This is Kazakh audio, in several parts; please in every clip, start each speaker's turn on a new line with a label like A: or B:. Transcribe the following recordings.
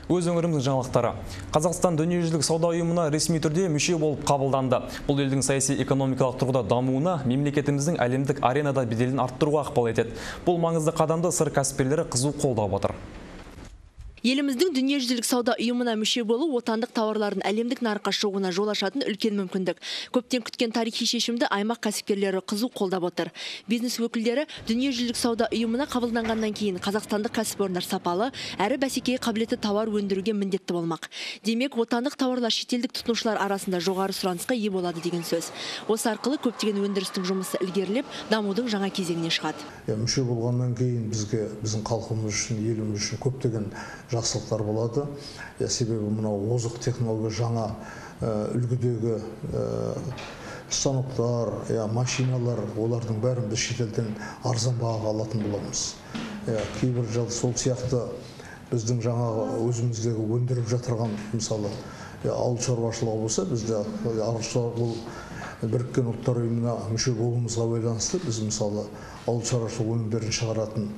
A: Өз өңіріміздің жаңалықтары. Қазақстан дүниежүзілік сауда ұйымына ресми түрде мүше болып қабылданды. Бұл елдің саяси экономикалық тұрғыда дамуына, мемлекетіміздің әлемдік аренада беделін арттыруға ықпал етеді. Бұл маңызды қадамды сыр кәсіпкерлері қызу қолдап отыр.
B: Еліміздің дүниежүзілік сауда ұйымына мүше болу отандық тауарлардың әлемдік нарыққа шығуына жол ашатын үлкен мүмкіндік. Көптен күткен тарихи шешімді аймақ кәсіпкерлері қызу қолдап отыр. Бизнес өкілдері дүниежүзілік сауда ұйымына қабылданғаннан кейін қазақстандық кәсіпорындар сапалы, әрі бәсекеге қабілетті тауар өндіруге міндетті болмақ. Демек, отандық тауарлар шетелдік тұтынушылар арасында жоғары сұранысқа ие болады деген сөз. Осы арқылы көптеген өндірістің жұмысы ілгерілеп, дамудың жаңа кезеңіне шығады.
C: Мүше болғаннан кейін біздің халқымыз үшін, еліміз үшін көптеген жақсылықтар болады. Себебі мынау озық технология, жаңа үлгідегі станоктар, машиналар, олардың бәрін біз шетелден арзан бағаға алатын боламыз. Кейбір сол сияқты біздің жаңағы өзіміздегі өндіріп жатырған, мысалы, ауыл шаруашылығы болса, бізде біріккен ұлттар ұйымына мүше болуымызға байланысты біз мысалы ауыл шаруашылығы өнімдерін шығаратын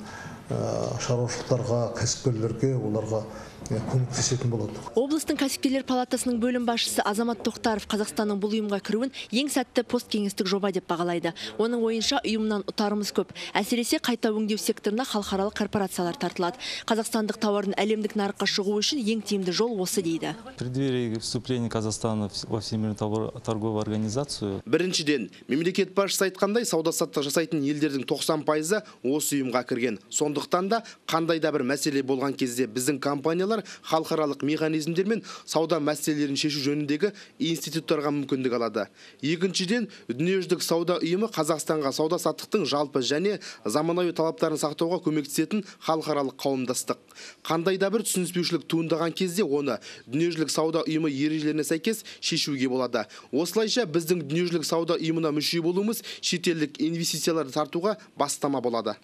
C: шаруашылықтарға, кәсіпкерлерге, оларға көмектесетін болады.
B: Облыстың кәсіпкерлер палатасының бөлім басшысы Азамат Тоқтаров Қазақстанның бұл ұйымға кіруін ең сәтті посткеңестік жоба деп бағалайды. Оның ойынша ұйымнан ұтарымыз көп. Әсіресе қайта өңдеу секторына халықаралық корпорациялар тартылады. Қазақстандық тауардың әлемдік нарыққа шығу үшін ең тиімді жол осы дейді.
D: В преддверии вступления Казахстана во Всемирную торговую организацию.
E: Біріншіден, мемлекет басшысы айтқандай, сауда-саттық жасайтын елдердің 90% осы ұйымға кірген. Сондықтан да қандай да бір мәселе болған кезде біздің компаниялар халықаралық механизмдер мен сауда мәселелерін шешу жөніндегі институттарға мүмкіндік алады. Екіншіден, дүниежүзілік сауда ұйымы Қазақстанға сауда-саттықтың жалпы және заманауи талаптарын сақтауға көмектесетін халықаралық қауымдастық. Қандай да бір түсініспеушілік туындаған кезде оны дүниежүзілік сауда ұйымы ережелеріне сәйкес шешуге болады. Осылайша біздің дүниежүзілік сауда ұйымына мүше болуымыз шетелдік инвестицияларды тартуға бастама болады.